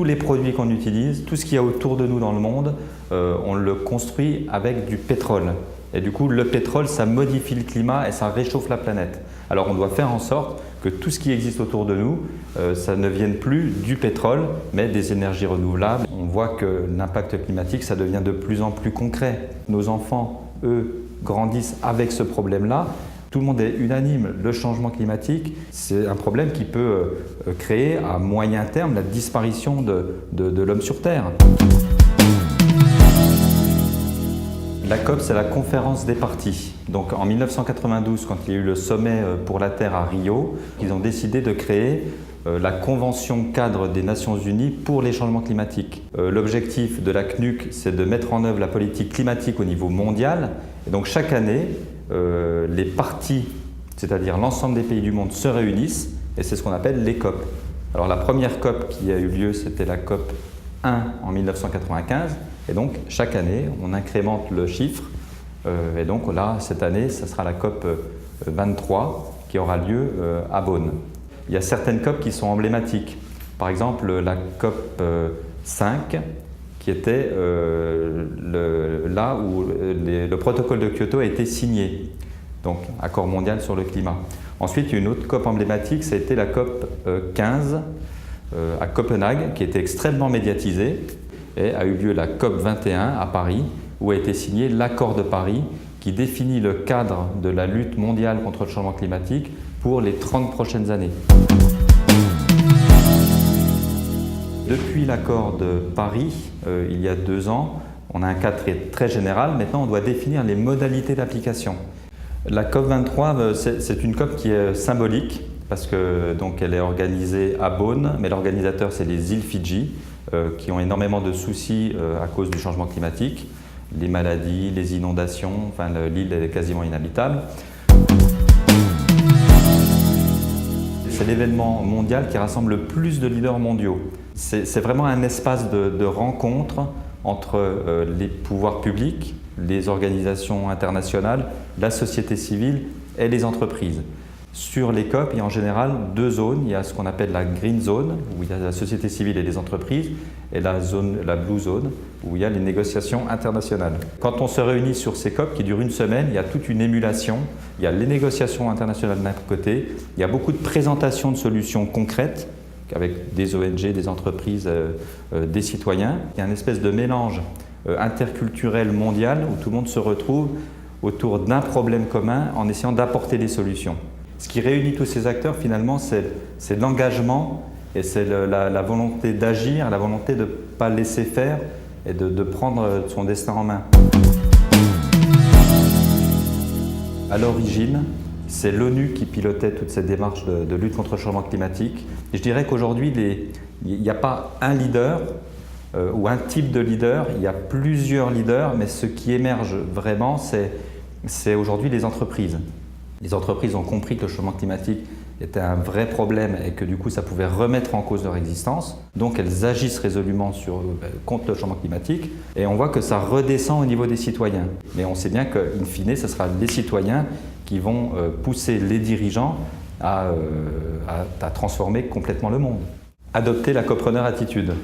tous les produits qu'on utilise, tout ce qu'il y a autour de nous dans le monde, on le construit avec du pétrole. Et du coup, le pétrole, ça modifie le climat et ça réchauffe la planète. Alors on doit faire en sorte que tout ce qui existe autour de nous, ça ne vienne plus du pétrole, mais des énergies renouvelables. On voit que l'impact climatique, ça devient de plus en plus concret. Nos enfants, eux, grandissent avec ce problème-là. Tout le monde est unanime, le changement climatique, c'est un problème qui peut créer à moyen terme la disparition de l'homme sur Terre. La COP, c'est la conférence des parties. Donc en 1992, quand il y a eu le sommet pour la Terre à Rio, ils ont décidé de créer la Convention cadre des Nations Unies pour les changements climatiques. L'objectif de la CNUC, c'est de mettre en œuvre la politique climatique au niveau mondial. Et donc chaque année, les parties, c'est-à-dire l'ensemble des pays du monde, se réunissent et c'est ce qu'on appelle les COP. Alors la première COP qui a eu lieu, c'était la COP 1 en 1995. Et donc, chaque année, on incrémente le chiffre. Et donc là, cette année, ce sera la COP 23 qui aura lieu à Beaune. Il y a certaines COP qui sont emblématiques. Par exemple, la COP 5, qui était là où le protocole de Kyoto a été signé. Donc, accord mondial sur le climat. Ensuite, il y a une autre COP emblématique, ça a été la COP 15 à Copenhague, qui était extrêmement médiatisée. Et a eu lieu la COP 21 à Paris, où a été signé l'accord de Paris qui définit le cadre de la lutte mondiale contre le changement climatique pour les 30 prochaines années. Depuis l'accord de Paris, il y a 2 ans, on a un cadre très général. Maintenant, on doit définir les modalités d'application. La COP 23, c'est une COP qui est symbolique parce que donc, elle est organisée à Beaune, mais l'organisateur, c'est les îles Fidji, qui ont énormément de soucis à cause du changement climatique, les maladies, les inondations, enfin l'île est quasiment inhabitable. C'est l'événement mondial qui rassemble le plus de leaders mondiaux. C'est vraiment un espace de rencontre entre les pouvoirs publics, les organisations internationales, la société civile et les entreprises. Sur les COP, il y a en général 2 zones. Il y a ce qu'on appelle la Green Zone, où il y a la société civile et les entreprises, et la Blue Zone, où il y a les négociations internationales. Quand on se réunit sur ces COP qui durent 1 semaine, il y a toute une émulation. Il y a les négociations internationales d'un côté, il y a beaucoup de présentations de solutions concrètes, avec des ONG, des entreprises, des citoyens. Il y a une espèce de mélange interculturel mondial où tout le monde se retrouve autour d'un problème commun en essayant d'apporter des solutions. Ce qui réunit tous ces acteurs, finalement, c'est l'engagement et c'est la volonté d'agir, la volonté de ne pas laisser faire et de prendre son destin en main. À l'origine, c'est l'ONU qui pilotait toute cette démarche de lutte contre le changement climatique. Et je dirais qu'aujourd'hui, il n'y a pas un leader ou un type de leader, il y a plusieurs leaders, mais ce qui émerge vraiment, c'est aujourd'hui les entreprises. Les entreprises ont compris que le changement climatique était un vrai problème et que du coup ça pouvait remettre en cause leur existence. Donc elles agissent résolument contre le changement climatique et on voit que ça redescend au niveau des citoyens. Mais on sait bien qu'in fine, ce sera les citoyens qui vont pousser les dirigeants à transformer complètement le monde. Adopter la copreneur attitude.